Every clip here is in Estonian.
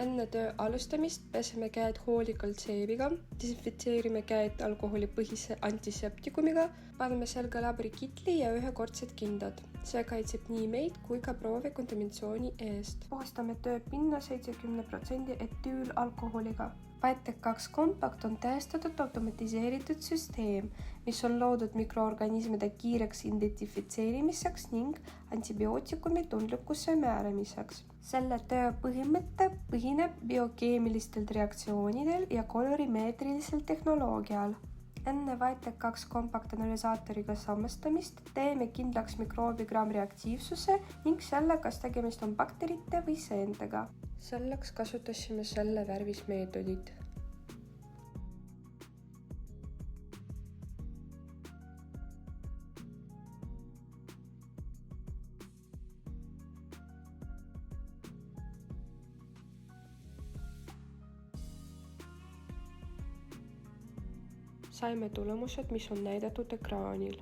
Enne töö alustamist peseme käed hoolikalt seebiga, desinfitseerime käed alkoholipõhise antiseptikumiga, paneme selga laborikitli ja ühekordsed kindad. See kaitseb nii meid kui ka proovi kontaminatsiooni eest. Puhastame tööpinna 70% etüül-alkoholiga. Vitek 2 Compact on täiestatud automatiseeritud süsteem, mis on loodud mikroorganismide kiireks identifitseerimiseks ning antibiootikumi tundlikkuse määramiseks. Selle töö põhimõte põhineb biokeemilistel reaktsioonidel ja kolorimeetrilisel tehnoloogial. Enne Vitek 2 Compact analüsaatoriga sammastamist teeme kindlaks mikroobigramm reaktiivsuse ning selle, kas tegemist on bakterite või seentega. Selleks kasutasime selle värvismeetodit. Saime tulemused, mis on näidatud ekraanil.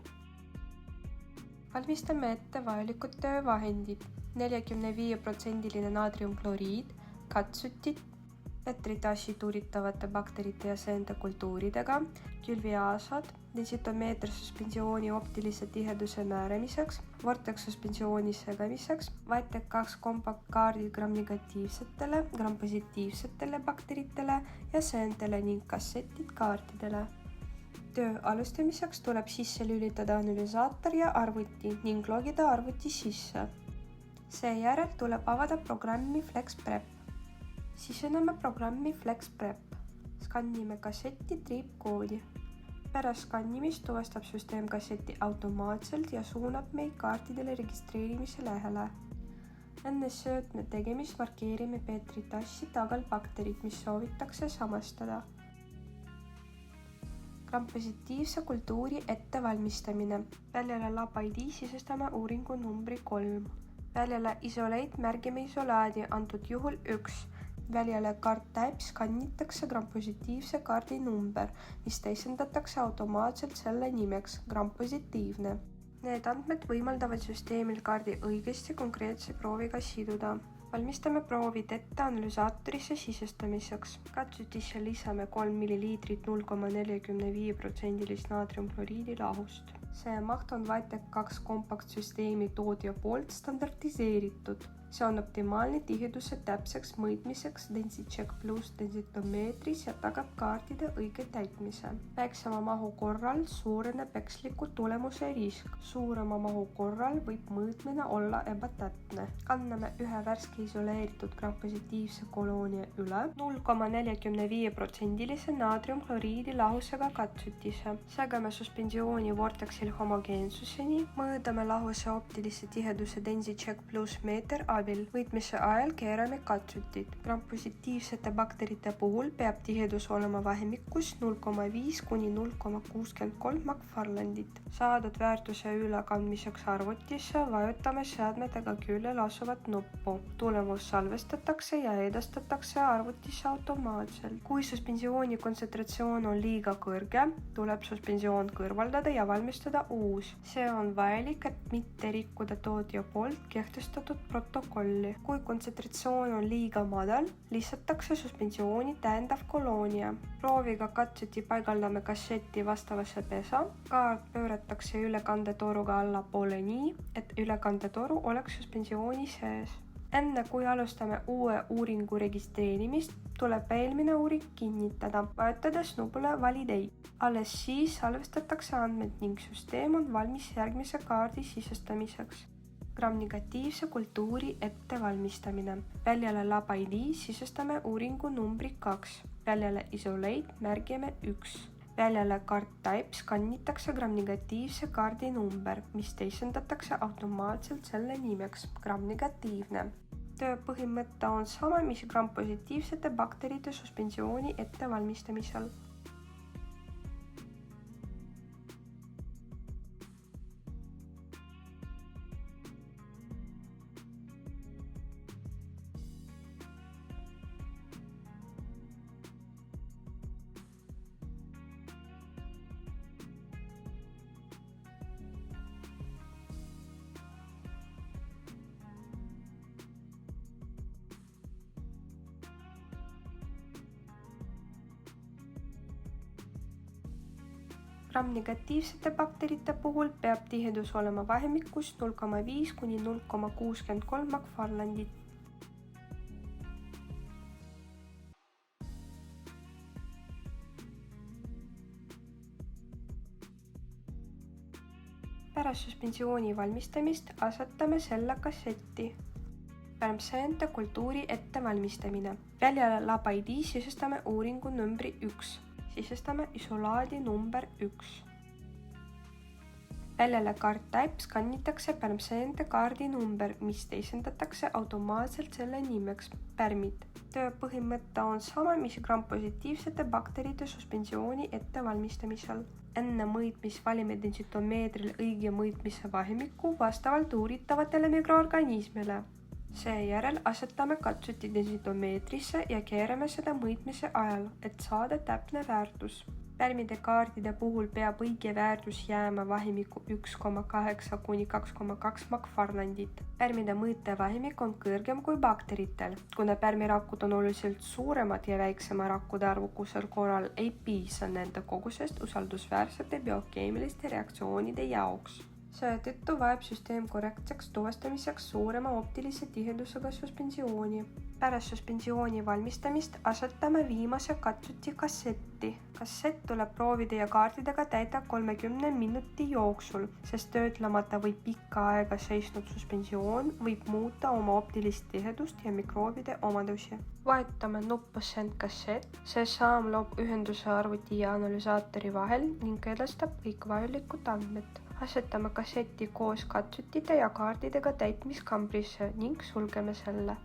Valmistame ette vajalikud töövahendid. 45% naatriumkloriid, katsutid, petritassi tuuritavate bakterite ja seente kultuuridega, külviaasad, densitomeeter suspensiooni optilise tiheduse määramiseks, Vortex suspensiooni segamiseks, Vitek 2 Compact kaardid gram-negatiivsetele, gram-positiivsetele bakteritele ja seentele ning kassetid kaartidele. Töö alustamiseks tuleb sisse lülitada analüsaator ja arvuti ning logida arvuti sisse. Seejärel tuleb avada programmi FlexPrep. Siseneme programmi FlexPrep. Skannime kasseti triipkoodi. Pärast skannimist tuvastab süsteem kasseti automaatselt ja suunab meid kaartidele registreerimise lehele. Enne söötme tegemist markeerime peetritassi tagal bakterid, mis soovitakse samastada. Gram-positiivse kultuuri ettevalmistamine. Väljale lab ID sisestame uuringu numbri 3. Väljale isolate märgime isolaadi, antud juhul 1. Väljale card type skannitakse gram-positiivse kaardi number, mis teisendatakse automaatselt selle nimeks gram-positiivne. Need andmed võimaldavad süsteemil kaardi õigesti konkreetse prooviga siduda. Valmistame proovid ette analüsaatorisse sisestamiseks. Katsutisse lisame 3 ml 0,45% naatriumkloriidi lahust. See maht on Vitek 2 Compact süsteemi tootja poolt standardiseeritud. See on optimaalne tiheduse täpseks mõõtmiseks DensiCheck Plus densitomeetris ja tagab kaartide õige täitmise. Väiksema mahu korral suureneb eksliku tulemuse risk. Suurema mahu korral võib mõõtmine olla ebatäpne. Kanname ühe värske isoleeritud gram-positiivse koloonia üle 0,45% naatriumkloriidi lahusega katsutisse. Segame suspensiooni Vortexil homogeensuseni. Mõõdame lahuse optilise tiheduse DensiCheck Plus meeter Võitmise ajal keerame katsutit. Gram-positiivsete bakterite puhul peab tihedus olema vahemikus 0,5 kuni 0,63 McFarlandit. Saadud väärtuse ülekandmiseks arvutisse vajutame seadmetega küljel asuvat nuppu. Tulemus salvestatakse ja edastatakse arvutisse automaatselt. Kui suspensiooni kontsentratsioon on liiga kõrge, tuleb suspensioon kõrvaldada ja valmistada uus. See on vajalik, et mitte rikkuda tootja poolt kehtestatud protokolli. Kui kontsentratsioon on liiga madal, lisatakse suspensiooni täiendav koloonia. Prooviga katsuti paigaldame kasseti vastavasse pesa. Kaart pööratakse ülekandetoruga allapoole nii, et ülekandetoru oleks suspensiooni sees. Enne kui alustame uue uuringu registreerimist, tuleb eelmine uuring kinnitada, vajutades nupule Validate. Alles siis salvestatakse andmed ning süsteem on valmis järgmise kaardi sisestamiseks. Gram-negatiivse kultuuri ettevalmistamine. Väljale lab ID sisestame uuringu numbri 2. Väljale isolate märgime 1. Väljale card type skannitakse gram-negatiivse kaardi number, mis teisendatakse automaatselt selle nimeks gram-negatiivne. Töö põhimõte on sama, mis gram-positiivsete bakterite suspensiooni ettevalmistamisel. Gram-negatiivsete bakterite puhul peab tihedus olema vahemikus 0,5 kuni 0,63 McFarlandit. Pärast suspensiooni valmistamist asetame selle kassetti. Parmseente kultuuri ettevalmistamine. Väljale LabID sisestame uuringu numbri 1. Sisestame isolaadi number 1. Väljale Card Type skannitakse Parmseente kaardi number, mis teisendatakse automaatselt selle nimeks pärmid. Töö põhimõte on sama, mis gram-positiivsete bakterite suspensiooni ettevalmistamisel. Enne mõõtmis valime densitomeetril õige mõõtmise vahemiku vastavalt uuritavatele mikroorganismile. Seejärel asetame katsuti densitomeetrisse ja keerame seda mõõtmise ajal, et saada täpne väärtus. Pärmide kaardide puhul peab õige väärtus jääma vahimiku 1,8 kuni 2,2 McFarlandit. Pärmide mõõtevahimik on kõrgem kui bakteritel. Kuna pärmirakud on oluliselt suuremad ja väiksema rakkude arvukusel korral ei piisa nende kogusest usaldusväärsete biokeemiliste reaktsioonide jaoks. Seetõttu vajab süsteem korrektseks tuvastamiseks suurema optilise tihedusega suspensiooni. Pärast suspensiooni valmistamist asetame viimase katsuti kassetti. Kassett tuleb proovide ja kaardidega täida 30 minuti jooksul, sest töötlemata või pikka aega seisnud suspensioon võib muuta oma optilist tihedust ja mikroobide omadusi. Vajutame nuppu Send kassett, see samm loob ühenduse arvuti ja analüsaatori vahel ning edastab kõik vajulikud andmed. Asetame kasseti koos katsutite ja kaardidega täitmiskambrisse ning sulgeme selle.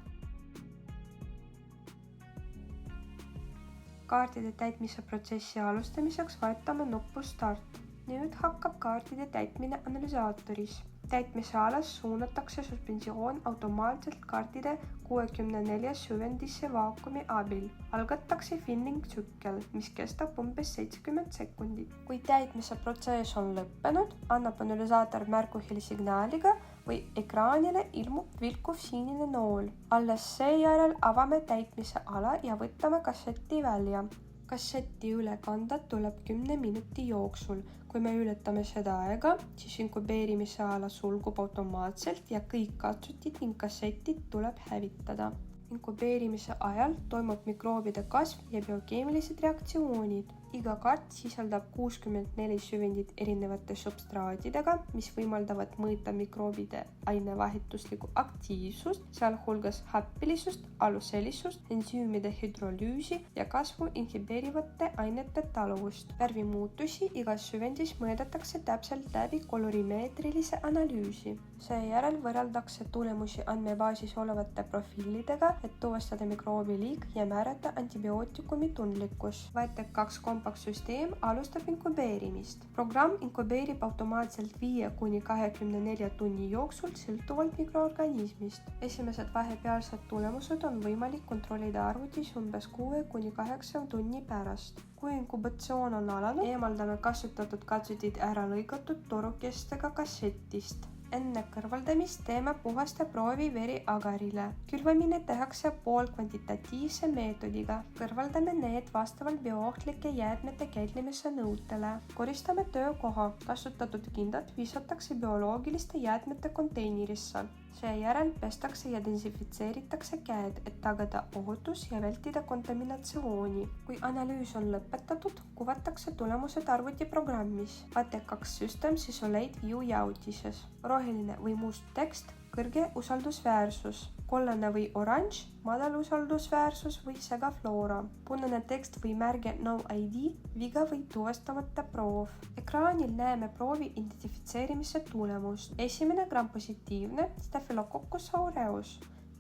Kaardide täitmise protsessi alustamiseks vajutame nuppu Start. Nüüd hakkab kaardide täitmine analüsaatoris. Täitmise alas suunatakse suspensioon automaatselt kaardide 64 süvendisse vaakumi abil. Algatakse filling tsükkel, mis kestab umbes 70 sekundit. Kui täitmise protsess on lõppenud, annab analüsaator märku helisignaaliga või ekraanile ilmub vilkuv sinine nool. Alles seejärel avame täitmise ala ja võtame kasseti välja. Kasseti üle kanda tuleb 10 minuti jooksul. Kui me ületame seda aega, siis inkubeerimise ala sulgub automaatselt ja kõik katsutid ning kassetid tuleb hävitada. Inkubeerimise ajal toimub mikroobide kasv ja biokeemilised reaktsioonid. Iga kaart sisaldab 64 süvendit erinevate substraatidega, mis võimaldavad mõõta mikroobide ainevahetuslikku aktiivsust, sealhulgas happilisust, aluselisust, ensüümide hüdrolüüsi ja kasvu inhibeerivate ainete taluvust. Värvimuutusi igas süvendis mõõdetakse täpselt läbi kolorimeetrilise analüüsi. Seejärel võrreldakse tulemusi andmebaasis olevate profiilidega, et tuvastada mikroobi liik ja määrata antibiootikumi tundlikkus. Vaetek 2 kompaktsüsteem alustab inkubeerimist. Programm inkubeerib automaatselt 5 kuni 24 tunni jooksul sõltuvalt mikroorganismist. Esimesed vahepealsed tulemused on võimalik kontrollida arvutis umbes 6 kuni 8 tunni pärast. Kui inkubatsioon on alanud, eemaldame kasutatud katsutid ära lõigatud torukestega kassetist. Enne kõrvaldamist teeme puhaste proovi veri agarile. Külvamine tehakse poolkvantitatiivse meetodiga. Kõrvaldame need vastavalt bioohtlike jäätmete käitlemise nõutele. Koristame töökoha. Kasutatud kindad visatakse bioloogiliste jäätmete konteinerisse. Seejärel pestakse ja desinfitseeritakse käed, et tagada ohutus ja vältida kontaminatsiooni. Kui analüüs on lõpetatud, kuvatakse tulemused arvutiprogrammis. Vaetek 2 Systems Isolate View jaotises. Roheline või must tekst, kõrge usaldusväärsus. Kollane või oranž, madal usaldusväärsus või segafloora. Punane tekst või märge No ID, viga või tuvastamata proov. Ekraanil näeme proovi identifitseerimise tulemust. Esimene gram-positiivne Staphylococcus aureus,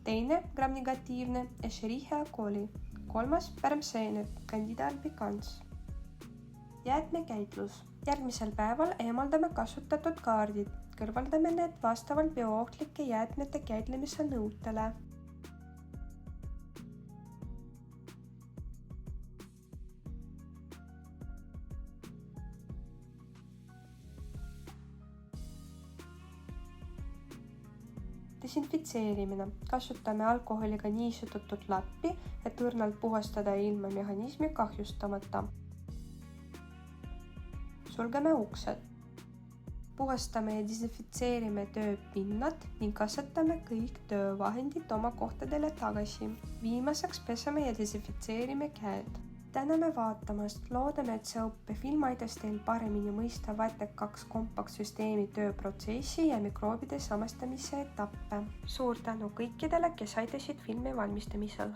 teine gram-negatiivne Escherichia coli, kolmas Parmseene Candida albicans. Jäätmekäitlus. Järgmisel päeval eemaldame kasutatud kaardid. Kõrvaldame need vastavalt bioohtlike jäätmete käitlemise nõutele. Desinfitseerimine. Kasutame alkoholiga niisutatud lappi, et õrnalt puhastada ilma mehhanismi kahjustamata. sulgeme uksed. Puhastame ja desinfitseerime tööpinnad ning asetame kõik töövahendid oma kohtadele tagasi. Viimaseks peseme ja desinfitseerime käed. Täname vaatamast, loodame, et see õppefilm aitas teil paremini mõista VATEK 2 kompaktsüsteemi tööprotsessi ja mikroobide samastamise etappe. Suur tänu kõikidele, kes aitasid filmi valmistamisel.